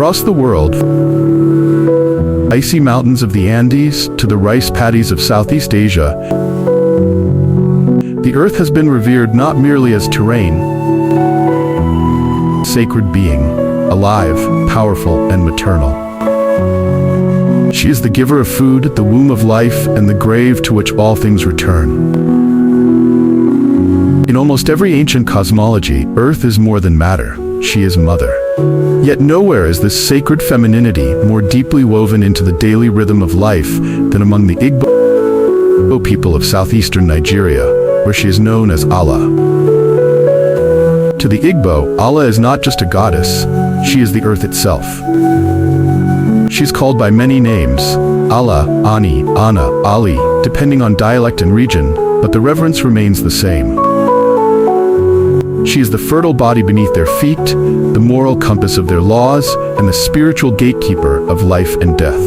Across the world, icy mountains of the Andes to the rice paddies of Southeast Asia, the earth has been revered not merely as terrain, sacred being, alive, powerful, and maternal. She is the giver of food, the womb of life, and the grave to which all things return. In almost every ancient cosmology, Earth is more than matter. She is mother. Yet nowhere is this sacred femininity more deeply woven into the daily rhythm of life than among the Igbo people of southeastern Nigeria, where she is known as Allah. To the Igbo, Allah is not just a goddess, she is the earth itself. She is called by many names: Allah, Ani, Ana, Ali, depending on dialect and region, but the reverence remains the same. She is the fertile body beneath their feet, the moral compass of their laws, and the spiritual gatekeeper of life and death.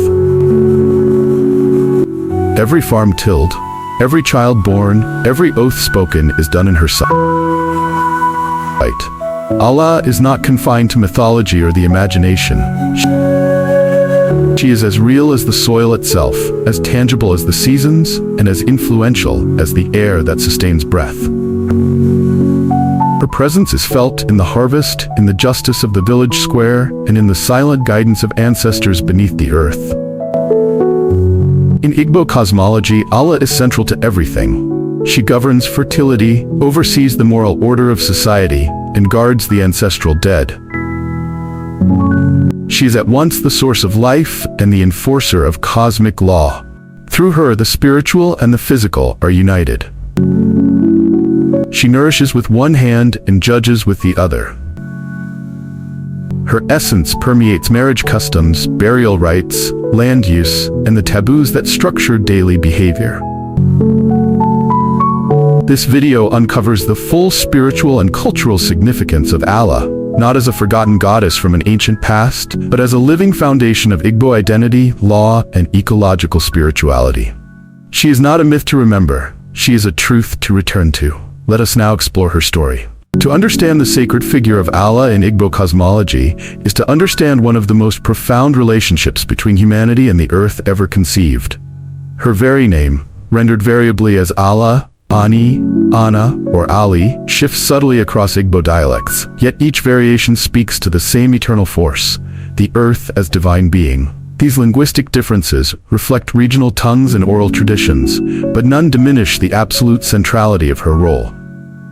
Every farm tilled, every child born, every oath spoken is done in her sight. Allah is not confined to mythology or the imagination. She is as real as the soil itself, as tangible as the seasons, and as influential as the air that sustains breath. Her presence is felt in the harvest, in the justice of the village square, and in the silent guidance of ancestors beneath the earth. In Igbo cosmology, Allah is central to everything. She governs fertility, oversees the moral order of society, and guards the ancestral dead. She is at once the source of life and the enforcer of cosmic law. Through her, the spiritual and the physical are united. She nourishes with one hand and judges with the other. Her essence permeates marriage customs, burial rites, land use, and the taboos that structure daily behavior. This video uncovers the full spiritual and cultural significance of Allah, not as a forgotten goddess from an ancient past, but as a living foundation of Igbo identity, law, and ecological spirituality. She is not a myth to remember, she is a truth to return to. Let us now explore her story. To understand the sacred figure of Allah in Igbo cosmology is to understand one of the most profound relationships between humanity and the earth ever conceived. Her very name, rendered variably as Allah, Ani, Ana, or Ali, shifts subtly across Igbo dialects, yet each variation speaks to the same eternal force, the earth as divine being. These linguistic differences reflect regional tongues and oral traditions, but none diminish the absolute centrality of her role.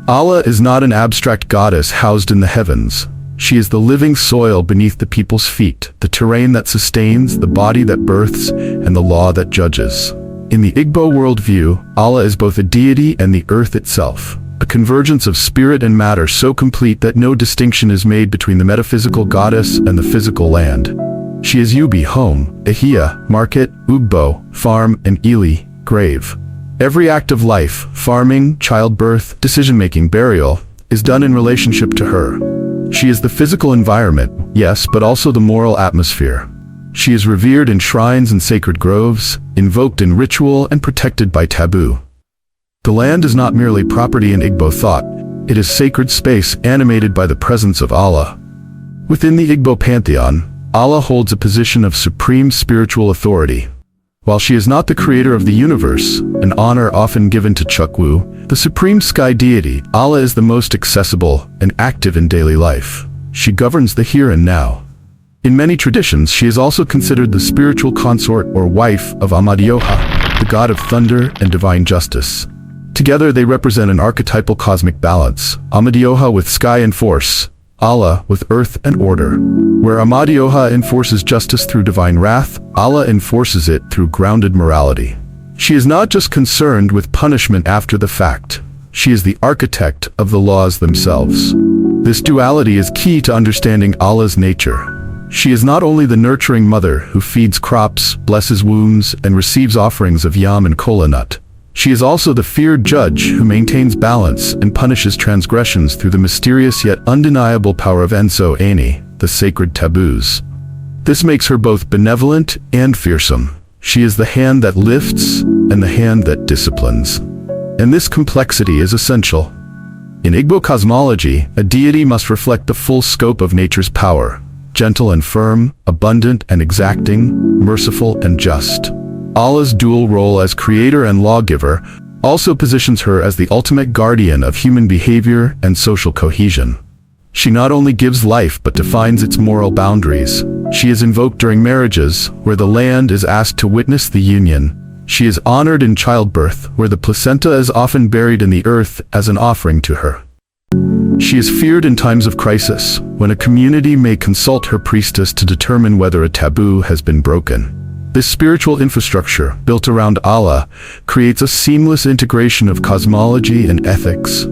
Allah is not an abstract goddess housed in the heavens. She is the living soil beneath the people's feet, the terrain that sustains, the body that births, and the law that judges. In the Igbo worldview, Allah is both a deity and the earth itself, a convergence of spirit and matter so complete that no distinction is made between the metaphysical goddess and the physical land. She is Ubi, home, Ehia, market, Ugbo, farm, and Ili, grave. Every act of life, farming, childbirth, decision-making, burial, is done in relationship to her. She is the physical environment, yes, but also the moral atmosphere. She is revered in shrines and sacred groves, invoked in ritual and protected by taboo. The land is not merely property in Igbo thought, it is sacred space animated by the presence of Allah. Within the Igbo pantheon, Allah holds a position of supreme spiritual authority. While she is not the creator of the universe, an honor often given to Chukwu, the supreme sky deity, Allah is the most accessible and active in daily life. She governs the here and now. In many traditions, she is also considered the spiritual consort or wife of Amadioha, the god of thunder and divine justice. Together they represent an archetypal cosmic balance, Amadioha with sky and force, Allah with earth and order. Where Amadioha enforces justice through divine wrath, Allah enforces it through grounded morality. She is not just concerned with punishment after the fact. She is the architect of the laws themselves. This duality is key to understanding Allah's nature. She is not only the nurturing mother who feeds crops, blesses wombs, and receives offerings of yam and kola nut. She is also the feared judge who maintains balance and punishes transgressions through the mysterious yet undeniable power of Enso Ani, the sacred taboos. This makes her both benevolent and fearsome. She is the hand that lifts and the hand that disciplines. And this complexity is essential. In Igbo cosmology, a deity must reflect the full scope of nature's power. gentle and firm, abundant and exacting, merciful and just. Allah's dual role as creator and lawgiver also positions her as the ultimate guardian of human behavior and social cohesion. She not only gives life but defines its moral boundaries. She is invoked during marriages, where the land is asked to witness the union. She is honored in childbirth, where the placenta is often buried in the earth as an offering to her. She is feared in times of crisis, when a community may consult her priestess to determine whether a taboo has been broken. This spiritual infrastructure, built around Allah, creates a seamless integration of cosmology and ethics.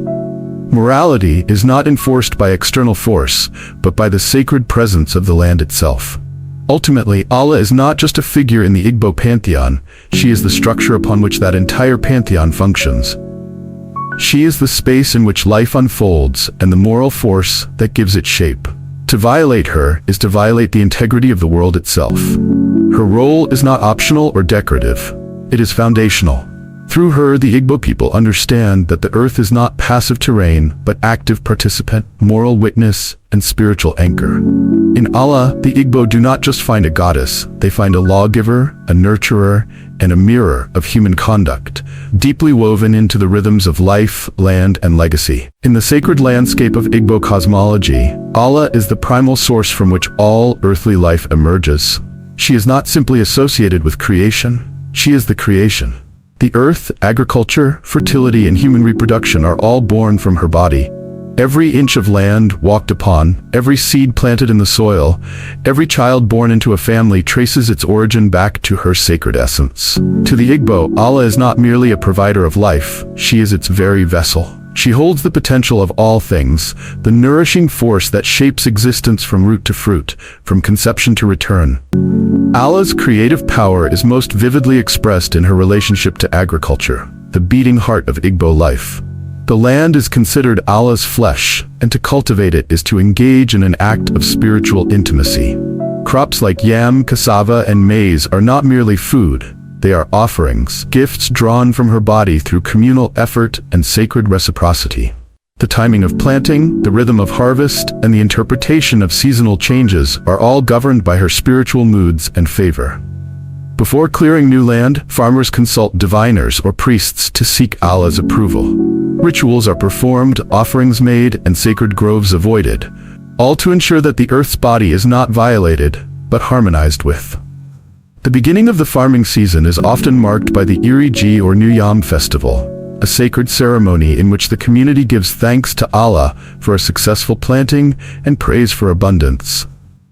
Morality is not enforced by external force, but by the sacred presence of the land itself. Ultimately, Allah is not just a figure in the Igbo pantheon, she is the structure upon which that entire pantheon functions. She is the space in which life unfolds and the moral force that gives it shape. To violate her is to violate the integrity of the world itself. Her role is not optional or decorative. It is foundational. Through her, the Igbo people understand that the earth is not passive terrain, but active participant, moral witness, and spiritual anchor. In Allah, the Igbo do not just find a goddess, they find a lawgiver, a nurturer, and a mirror of human conduct, deeply woven into the rhythms of life, land, and legacy. In the sacred landscape of Igbo cosmology, Allah is the primal source from which all earthly life emerges. She is not simply associated with creation, she is the creation. The earth, agriculture, fertility, and human reproduction are all born from her body. Every inch of land walked upon, every seed planted in the soil, every child born into a family traces its origin back to her sacred essence. To the Igbo, Allah is not merely a provider of life, she is its very vessel. She holds the potential of all things, the nourishing force that shapes existence from root to fruit, from conception to return. Allah's creative power is most vividly expressed in her relationship to agriculture, the beating heart of Igbo life. The land is considered Allah's flesh, and to cultivate it is to engage in an act of spiritual intimacy. Crops like yam, cassava, and maize are not merely food. They are offerings, gifts drawn from her body through communal effort and sacred reciprocity. The timing of planting, the rhythm of harvest, and the interpretation of seasonal changes are all governed by her spiritual moods and favor. Before clearing new land, farmers consult diviners or priests to seek Allah's approval. Rituals are performed, offerings made, and sacred groves avoided, all to ensure that the earth's body is not violated, but harmonized with. The beginning of the farming season is often marked by the Iriji or New Yam festival, a sacred ceremony in which the community gives thanks to Allah for a successful planting and praise for abundance.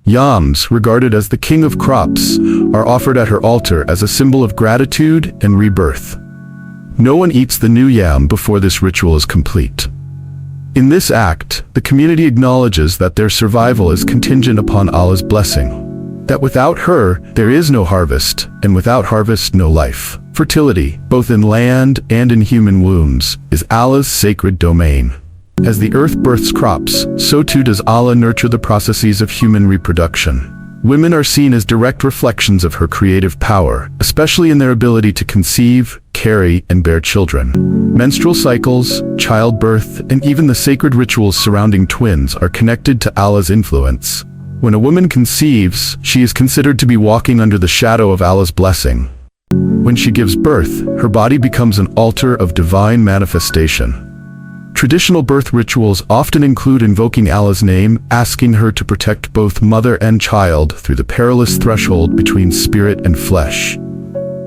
Yams, regarded as the king of crops, are offered at her altar as a symbol of gratitude and rebirth. No one eats the new yam before this ritual is complete. In this act, the community acknowledges that their survival is contingent upon Allah's blessing. That without her, there is no harvest, and without harvest, no life. Fertility, both in land and in human wombs, is Allah's sacred domain. As the earth births crops, so too does Allah nurture the processes of human reproduction. Women are seen as direct reflections of her creative power, especially in their ability to conceive, carry, and bear children. Menstrual cycles, childbirth, and even the sacred rituals surrounding twins are connected to Allah's influence. When a woman conceives, she is considered to be walking under the shadow of Allah's blessing. When she gives birth, her body becomes an altar of divine manifestation. Traditional birth rituals often include invoking Allah's name, asking her to protect both mother and child through the perilous threshold between spirit and flesh.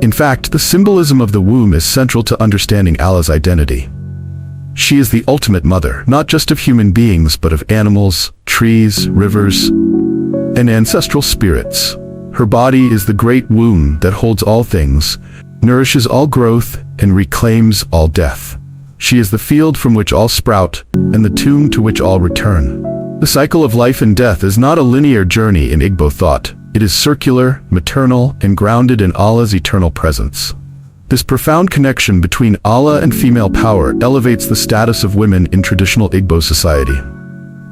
In fact, the symbolism of the womb is central to understanding Allah's identity. She is the ultimate mother, not just of human beings, but of animals, trees, rivers, and ancestral spirits. Her body is the great womb that holds all things, nourishes all growth, and reclaims all death. She is the field from which all sprout, and the tomb to which all return. The cycle of life and death is not a linear journey in Igbo thought. It is circular, maternal, and grounded in Allah's eternal presence. This profound connection between Allah and female power elevates the status of women in traditional Igbo society.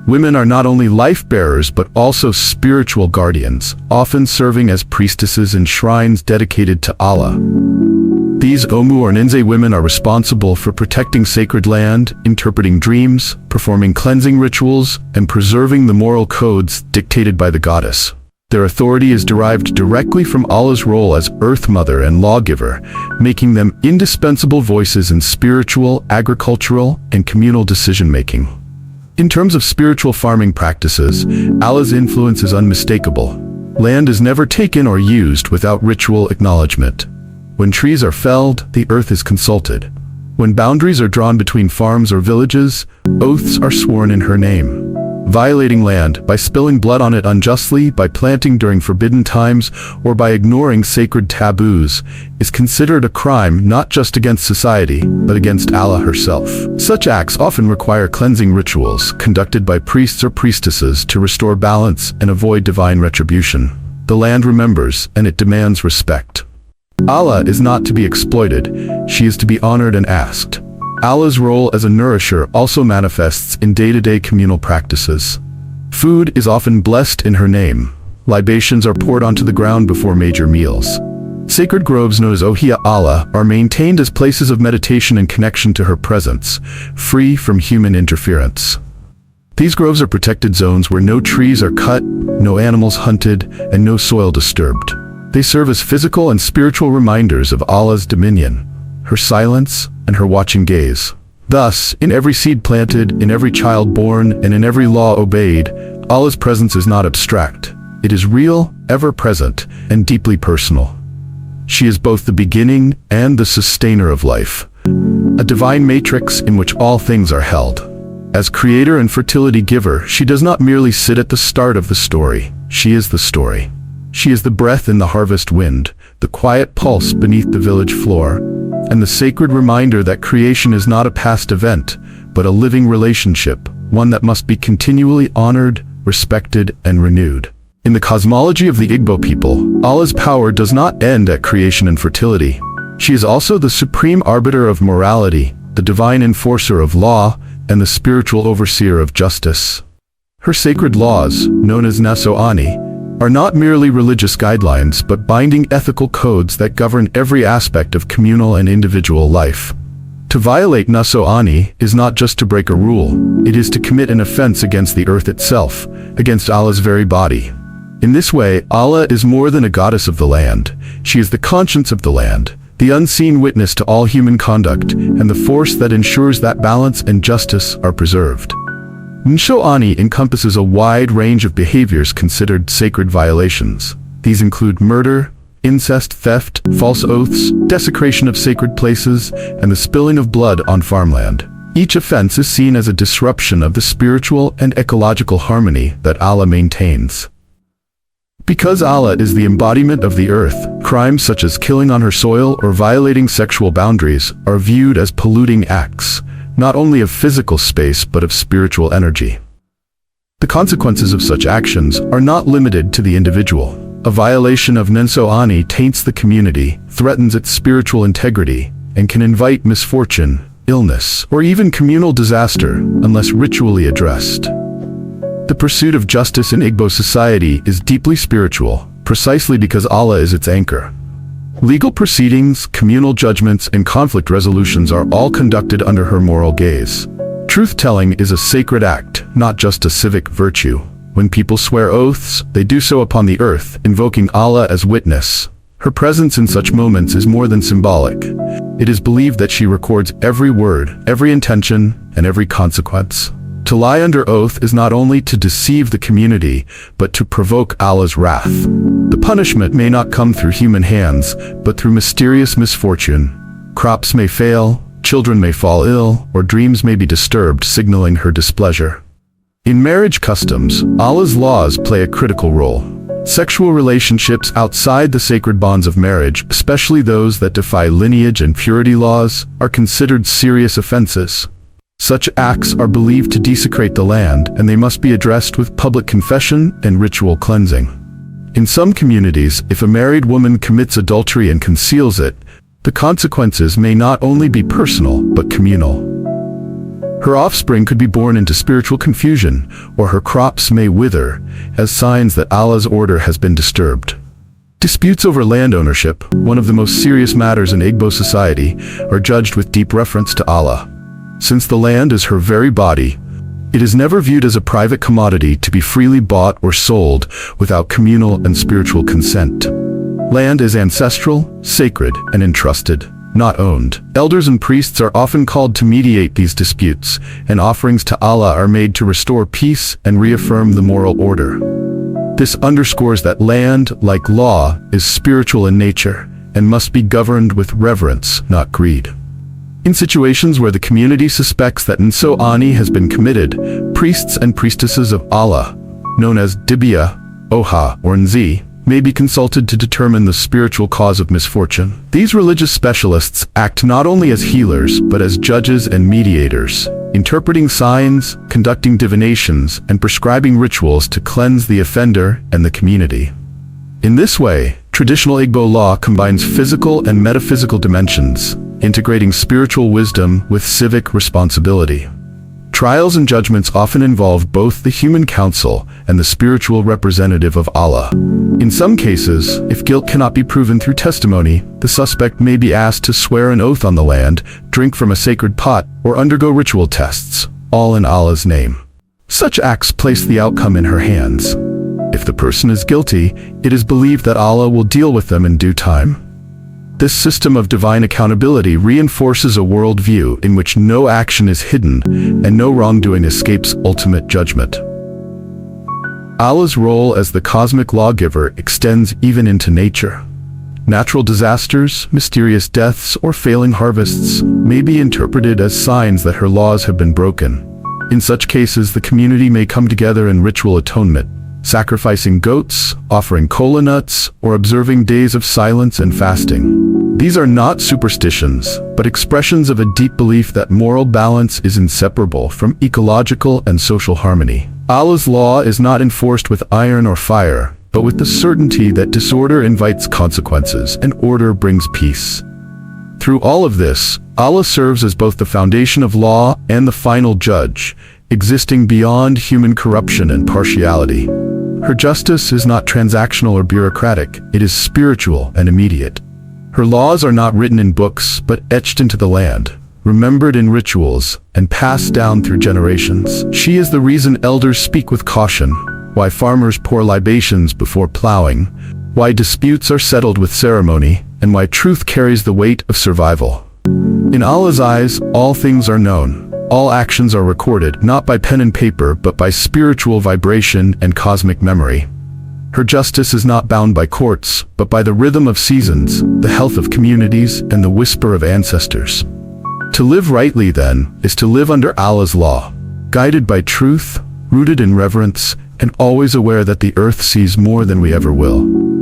Women are not only life-bearers but also spiritual guardians, often serving as priestesses in shrines dedicated to Allah. These Omu or Ninze women are responsible for protecting sacred land, interpreting dreams, performing cleansing rituals, and preserving the moral codes dictated by the goddess. Their authority is derived directly from Allah's role as Earth Mother and lawgiver, making them indispensable voices in spiritual, agricultural, and communal decision-making. In terms of spiritual farming practices, Allah's influence is unmistakable. Land is never taken or used without ritual acknowledgement. When trees are felled, the earth is consulted. When boundaries are drawn between farms or villages, oaths are sworn in her name. Violating land, by spilling blood on it unjustly, by planting during forbidden times, or by ignoring sacred taboos, is considered a crime not just against society, but against Allah herself. Such acts often require cleansing rituals, conducted by priests or priestesses to restore balance and avoid divine retribution. The land remembers, and it demands respect. Allah is not to be exploited, she is to be honored and asked. Allah's role as a nourisher also manifests in day-to-day communal practices. Food is often blessed in her name. Libations are poured onto the ground before major meals. Sacred groves known as Ohia Allah are maintained as places of meditation and connection to her presence, free from human interference. These groves are protected zones where no trees are cut, no animals hunted, and no soil disturbed. They serve as physical and spiritual reminders of Allah's dominion, her silence, and her watching gaze. Thus, in every seed planted, in every child born, and in every law obeyed, Allah's presence is not abstract. It is real, ever-present, and deeply personal. She is both the beginning and the sustainer of life, a divine matrix in which all things are held. As creator and fertility giver, she does not merely sit at the start of the story. She is the story. She is the breath in the harvest wind, the quiet pulse beneath the village floor, and the sacred reminder that creation is not a past event, but a living relationship, one that must be continually honored, respected, and renewed. In the cosmology of the Igbo people, Allah's power does not end at creation and fertility. She is also the supreme arbiter of morality, the divine enforcer of law, and the spiritual overseer of justice. Her sacred laws, known as Nasoani, are not merely religious guidelines but binding ethical codes that govern every aspect of communal and individual life. To violate Nasoani is not just to break a rule, it is to commit an offense against the earth itself, against Allah's very body. In this way, Allah is more than a goddess of the land. She is the conscience of the land, the unseen witness to all human conduct, and the force that ensures that balance and justice are preserved. Nshoani encompasses a wide range of behaviors considered sacred violations. These include murder, incest, theft, false oaths, desecration of sacred places, and the spilling of blood on farmland. Each offense is seen as a disruption of the spiritual and ecological harmony that Allah maintains. Because Allah is the embodiment of the earth, crimes such as killing on her soil or violating sexual boundaries are viewed as polluting acts, not only of physical space but of spiritual energy. The consequences of such actions are not limited to the individual. A violation of Nensoani taints the community, threatens its spiritual integrity, and can invite misfortune, illness, or even communal disaster unless ritually addressed. The pursuit of justice in Igbo society is deeply spiritual, precisely because Allah is its anchor. Legal proceedings, communal judgments, and conflict resolutions are all conducted under her moral gaze. Truth-telling is a sacred act, not just a civic virtue. When people swear oaths, they do so upon the earth, invoking Allah as witness. Her presence in such moments is more than symbolic. It is believed that she records every word, every intention, and every consequence. To lie under oath is not only to deceive the community, but to provoke Allah's wrath. The punishment may not come through human hands, but through mysterious misfortune. Crops may fail, children may fall ill, or dreams may be disturbed, signaling her displeasure. In marriage customs, Allah's laws play a critical role. Sexual relationships outside the sacred bonds of marriage, especially those that defy lineage and purity laws, are considered serious offenses. Such acts are believed to desecrate the land, and they must be addressed with public confession and ritual cleansing. In some communities, if a married woman commits adultery and conceals it, the consequences may not only be personal, but communal. Her offspring could be born into spiritual confusion, or her crops may wither, as signs that Allah's order has been disturbed. Disputes over land ownership, one of the most serious matters in Igbo society, are judged with deep reference to Allah. Since the land is her very body, it is never viewed as a private commodity to be freely bought or sold without communal and spiritual consent. Land is ancestral, sacred, and entrusted, not owned. Elders and priests are often called to mediate these disputes, and offerings to Allah are made to restore peace and reaffirm the moral order. This underscores that land, like law, is spiritual in nature and must be governed with reverence, not greed. In situations where the community suspects that Nso Ani has been committed, priests and priestesses of Allah, known as Dibia, Oha, or Nzi, may be consulted to determine the spiritual cause of misfortune. These religious specialists act not only as healers, but as judges and mediators, interpreting signs, conducting divinations, and prescribing rituals to cleanse the offender and the community. In this way, traditional Igbo law combines physical and metaphysical dimensions, integrating spiritual wisdom with civic responsibility. Trials and judgments often involve both the human counsel and the spiritual representative of Allah. In some cases, if guilt cannot be proven through testimony, the suspect may be asked to swear an oath on the land, drink from a sacred pot, or undergo ritual tests, all in Allah's name. Such acts place the outcome in her hands. If the person is guilty, it is believed that Allah will deal with them in due time. This system of divine accountability reinforces a worldview in which no action is hidden and no wrongdoing escapes ultimate judgment. Allah's role as the cosmic lawgiver extends even into nature. Natural disasters, mysterious deaths, or failing harvests may be interpreted as signs that her laws have been broken. In such cases, the community may come together in ritual atonement, sacrificing goats, offering kola nuts, or observing days of silence and fasting. These are not superstitions, but expressions of a deep belief that moral balance is inseparable from ecological and social harmony. Allah's law is not enforced with iron or fire, but with the certainty that disorder invites consequences and order brings peace. Through all of this, Allah serves as both the foundation of law and the final judge, existing beyond human corruption and partiality. Her justice is not transactional or bureaucratic, it is spiritual and immediate. Her laws are not written in books, but etched into the land, remembered in rituals, and passed down through generations. She is the reason elders speak with caution, why farmers pour libations before plowing, why disputes are settled with ceremony, and why truth carries the weight of survival. In Allah's eyes, all things are known. All actions are recorded, not by pen and paper, but by spiritual vibration and cosmic memory. Her justice is not bound by courts, but by the rhythm of seasons, the health of communities, and the whisper of ancestors. To live rightly, then, is to live under Allah's law, guided by truth, rooted in reverence, and always aware that the earth sees more than we ever will.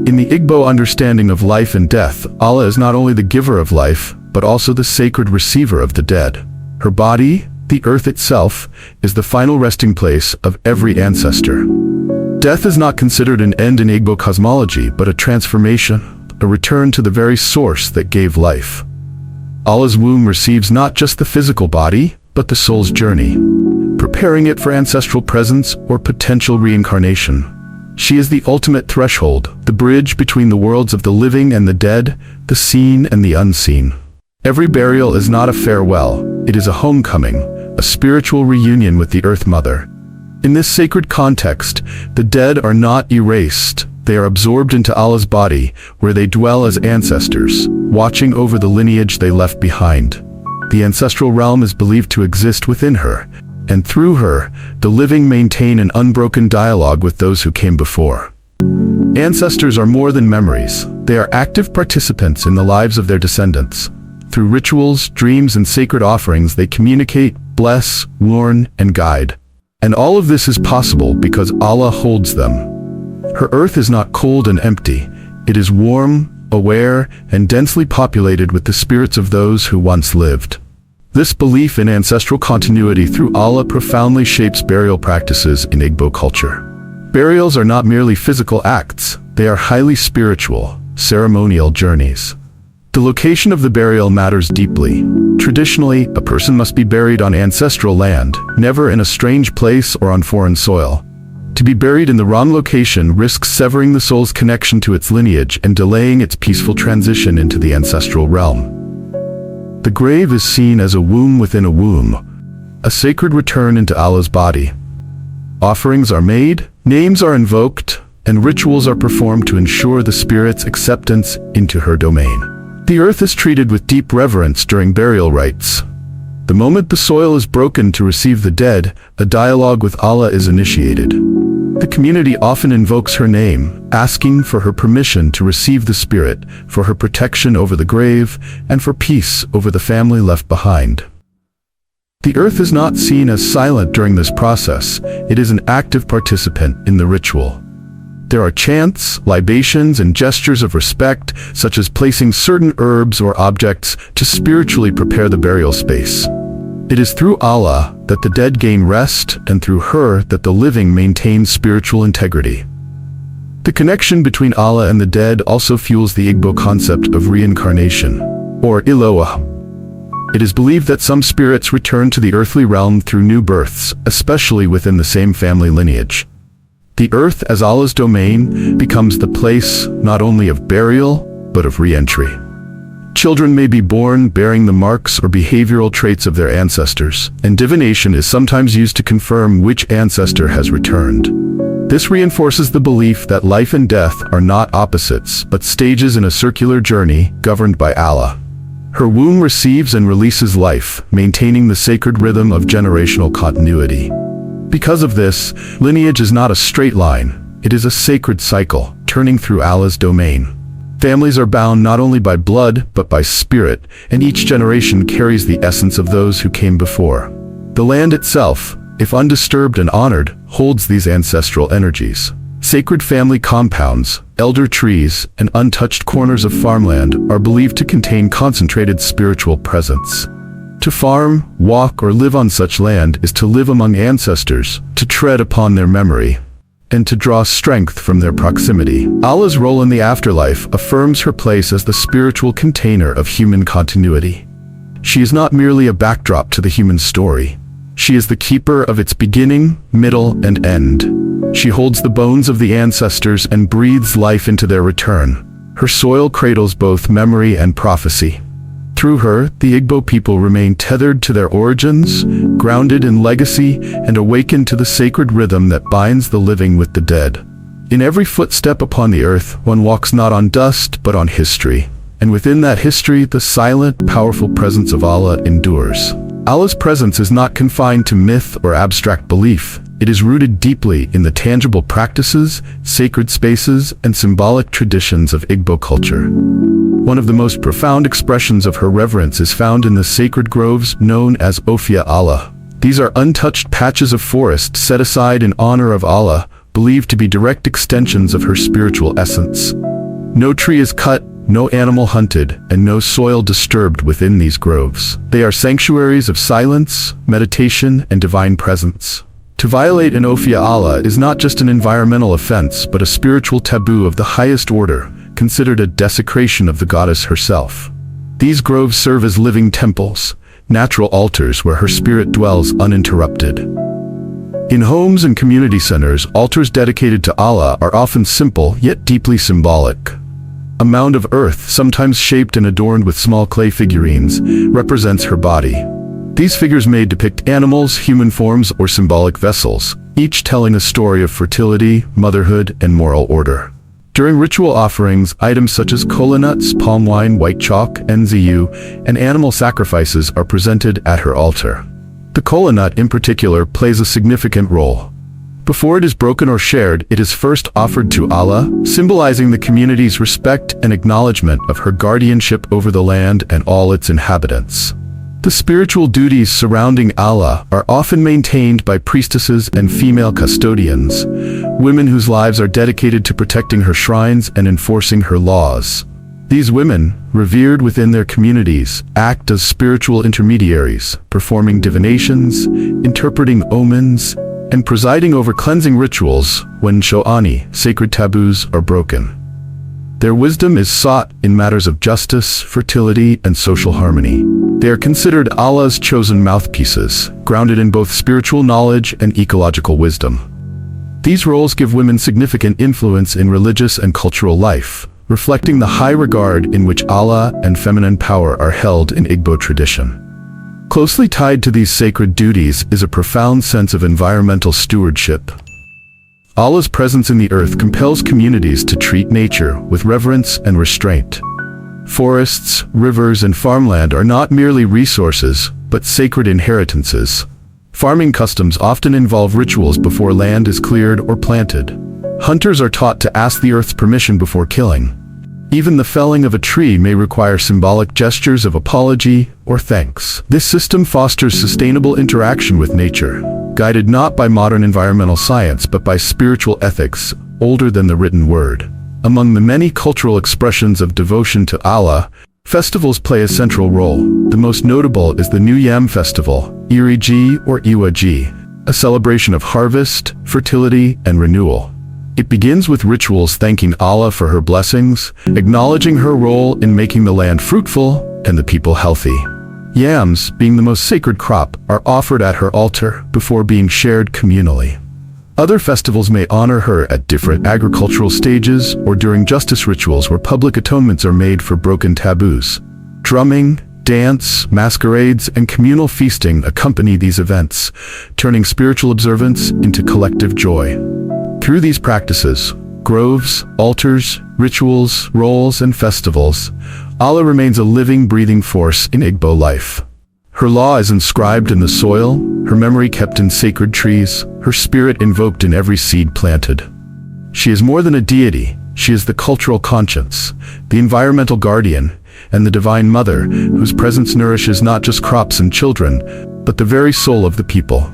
In the Igbo understanding of life and death, Allah is not only the giver of life, but also the sacred receiver of the dead. Her body, the earth itself, is the final resting place of every ancestor. Death is not considered an end in Igbo cosmology, but a transformation, a return to the very source that gave life. Allah's womb receives not just the physical body, but the soul's journey, preparing it for ancestral presence or potential reincarnation. She is the ultimate threshold, the bridge between the worlds of the living and the dead, the seen and the unseen. Every burial is not a farewell, it is a homecoming, a spiritual reunion with the Earth Mother. In this sacred context, the dead are not erased, they are absorbed into Allah's body, where they dwell as ancestors, watching over the lineage they left behind. The ancestral realm is believed to exist within her, and through her, the living maintain an unbroken dialogue with those who came before. Ancestors are more than memories, they are active participants in the lives of their descendants. Through rituals, dreams, and sacred offerings, they communicate, bless, warn, and guide. And all of this is possible because Allah holds them. Her earth is not cold and empty. It is warm, aware, and densely populated with the spirits of those who once lived. This belief in ancestral continuity through Allah profoundly shapes burial practices in Igbo culture. Burials are not merely physical acts, they are highly spiritual, ceremonial journeys. The location of the burial matters deeply. Traditionally, a person must be buried on ancestral land, never in a strange place or on foreign soil. To be buried in the wrong location risks severing the soul's connection to its lineage and delaying its peaceful transition into the ancestral realm. The grave is seen as a womb within a womb, a sacred return into Allah's body. Offerings are made, names are invoked, and rituals are performed to ensure the spirit's acceptance into her domain. The earth is treated with deep reverence during burial rites. The moment the soil is broken to receive the dead, a dialogue with Allah is initiated. The community often invokes her name, asking for her permission to receive the spirit, for her protection over the grave, and for peace over the family left behind. The earth is not seen as silent during this process. It is an active participant in the ritual. There are chants, libations, and gestures of respect, such as placing certain herbs or objects to spiritually prepare the burial space. It is through Allah that the dead gain rest, and through her that the living maintain spiritual integrity. The connection between Allah and the dead also fuels the Igbo concept of reincarnation, or Iloa. It is believed that some spirits return to the earthly realm through new births, especially within the same family lineage. The earth as Allah's domain becomes the place not only of burial, but of re-entry. Children may be born bearing the marks or behavioral traits of their ancestors, and divination is sometimes used to confirm which ancestor has returned. This reinforces the belief that life and death are not opposites, but stages in a circular journey governed by Allah. Her womb receives and releases life, maintaining the sacred rhythm of generational continuity. Because of this, lineage is not a straight line, it is a sacred cycle, turning through Allah's domain. Families are bound not only by blood, but by spirit, and each generation carries the essence of those who came before. The land itself, if undisturbed and honored, holds these ancestral energies. Sacred family compounds, elder trees, and untouched corners of farmland are believed to contain concentrated spiritual presence. To farm, walk, or live on such land is to live among ancestors, to tread upon their memory, and to draw strength from their proximity. Allah's role in the afterlife affirms her place as the spiritual container of human continuity. She is not merely a backdrop to the human story. She is the keeper of its beginning, middle, and end. She holds the bones of the ancestors and breathes life into their return. Her soil cradles both memory and prophecy. Through her, the Igbo people remain tethered to their origins, grounded in legacy, and awakened to the sacred rhythm that binds the living with the dead. In every footstep upon the earth, one walks not on dust, but on history. And within that history, the silent, powerful presence of Allah endures. Allah's presence is not confined to myth or abstract belief. It is rooted deeply in the tangible practices, sacred spaces, and symbolic traditions of Igbo culture. One of the most profound expressions of her reverence is found in the sacred groves known as Ofia Allah. These are untouched patches of forest set aside in honor of Allah, believed to be direct extensions of her spiritual essence. No tree is cut, no animal hunted, and no soil disturbed within these groves. They are sanctuaries of silence, meditation, and divine presence. To violate an Ofia Allah is not just an environmental offense, but a spiritual taboo of the highest order, considered a desecration of the goddess herself. These groves serve as living temples, natural altars where her spirit dwells uninterrupted. In homes and community centers, altars dedicated to Allah are often simple yet deeply symbolic. A mound of earth, sometimes shaped and adorned with small clay figurines, represents her body. These figures may depict animals, human forms, or symbolic vessels, each telling a story of fertility, motherhood, and moral order. During ritual offerings, items such as kola nuts, palm wine, white chalk, nzu, and animal sacrifices are presented at her altar. The kola nut in particular plays a significant role. Before it is broken or shared, it is first offered to Allah, symbolizing the community's respect and acknowledgement of her guardianship over the land and all its inhabitants. The spiritual duties surrounding Allah are often maintained by priestesses and female custodians, women whose lives are dedicated to protecting her shrines and enforcing her laws. These women, revered within their communities, act as spiritual intermediaries, performing divinations, interpreting omens, and presiding over cleansing rituals when sho'ani, sacred taboos, are broken. Their wisdom is sought in matters of justice, fertility, and social harmony. They are considered Allah's chosen mouthpieces, grounded in both spiritual knowledge and ecological wisdom. These roles give women significant influence in religious and cultural life, reflecting the high regard in which Allah and feminine power are held in Igbo tradition. Closely tied to these sacred duties is a profound sense of environmental stewardship. Allah's presence in the earth compels communities to treat nature with reverence and restraint. Forests, rivers, and farmland are not merely resources, but sacred inheritances. Farming customs often involve rituals before land is cleared or planted. Hunters are taught to ask the earth's permission before killing. Even the felling of a tree may require symbolic gestures of apology or thanks. This system fosters sustainable interaction with nature, guided not by modern environmental science but by spiritual ethics older than the written word. Among the many cultural expressions of devotion to Allah, festivals play a central role. The most notable is the New Yam Festival, Iriji or Iwaji, a celebration of harvest, fertility, and renewal. It begins with rituals thanking Allah for her blessings, acknowledging her role in making the land fruitful and the people healthy. Yams, being the most sacred crop, are offered at her altar before being shared communally. Other festivals may honor her at different agricultural stages or during justice rituals where public atonements are made for broken taboos. Drumming, dance, masquerades, and communal feasting accompany these events, turning spiritual observance into collective joy. Through these practices, groves, altars, rituals, roles, and festivals, Allah remains a living, breathing force in Igbo life. Her law is inscribed in the soil, her memory kept in sacred trees, her spirit invoked in every seed planted. She is more than a deity, she is the cultural conscience, the environmental guardian, and the divine mother, whose presence nourishes not just crops and children, but the very soul of the people.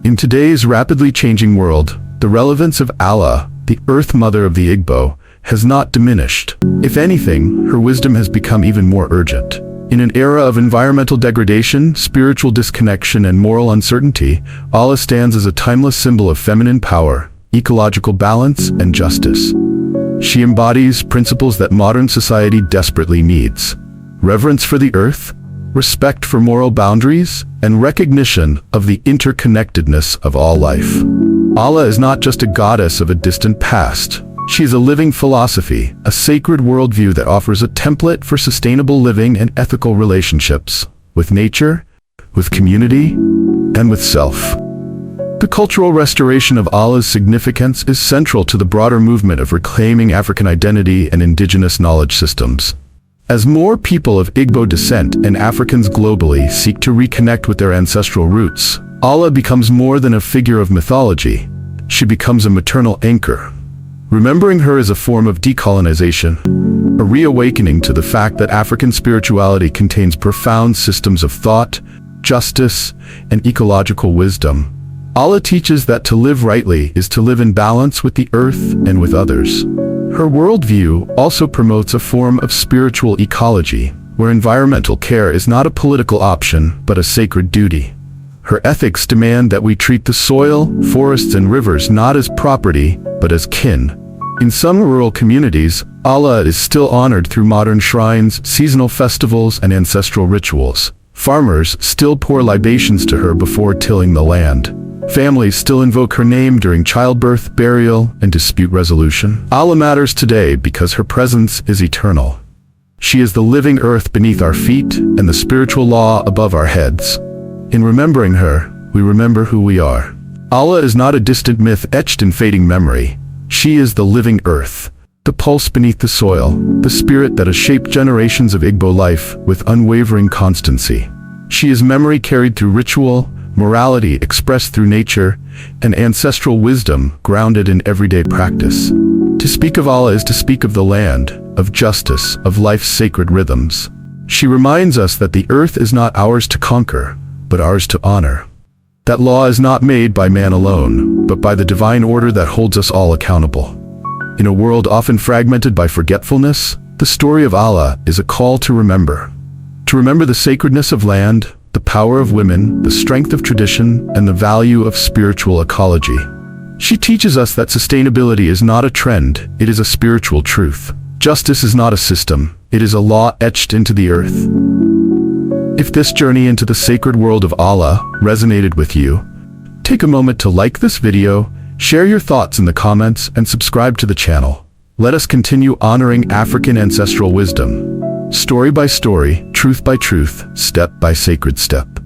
In today's rapidly changing world, the relevance of Allah, the Earth Mother of the Igbo, has not diminished. If anything, her wisdom has become even more urgent. In an era of environmental degradation, spiritual disconnection, and moral uncertainty, Allah stands as a timeless symbol of feminine power, ecological balance, and justice. She embodies principles that modern society desperately needs: reverence for the earth, respect for moral boundaries, and recognition of the interconnectedness of all life. Allah is not just a goddess of a distant past. She is a living philosophy, a sacred worldview that offers a template for sustainable living and ethical relationships with nature, with community, and with self. The cultural restoration of Allah's significance is central to the broader movement of reclaiming African identity and indigenous knowledge systems. As more people of Igbo descent and Africans globally seek to reconnect with their ancestral roots, Allah becomes more than a figure of mythology. She becomes a maternal anchor. Remembering her is a form of decolonization, a reawakening to the fact that African spirituality contains profound systems of thought, justice, and ecological wisdom. Allah teaches that to live rightly is to live in balance with the earth and with others. Her worldview also promotes a form of spiritual ecology, where environmental care is not a political option, but a sacred duty. Her ethics demand that we treat the soil, forests, and rivers not as property, but as kin. In some rural communities, Allah is still honored through modern shrines, seasonal festivals, and ancestral rituals. Farmers still pour libations to her before tilling the land. Families still invoke her name during childbirth, burial, and dispute resolution. Allah matters today because her presence is eternal. She is the living earth beneath our feet and the spiritual law above our heads. In remembering her, we remember who we are. Allah is not a distant myth etched in fading memory. She is the living earth, the pulse beneath the soil, the spirit that has shaped generations of Igbo life with unwavering constancy. She is memory carried through ritual, morality expressed through nature, and ancestral wisdom grounded in everyday practice. To speak of Allah is to speak of the land, of justice, of life's sacred rhythms. She reminds us that the earth is not ours to conquer, but ours to honor. That law is not made by man alone, but by the divine order that holds us all accountable. In a world often fragmented by forgetfulness, the story of Allah is a call to remember. To remember the sacredness of land, the power of women, the strength of tradition, and the value of spiritual ecology. She teaches us that sustainability is not a trend, it is a spiritual truth. Justice is not a system, it is a law etched into the earth. If this journey into the sacred world of Allah resonated with you, take a moment to like this video, Share your thoughts in the comments and subscribe to the channel. Let us continue honoring African ancestral wisdom. Story by story, truth by truth, step by sacred step.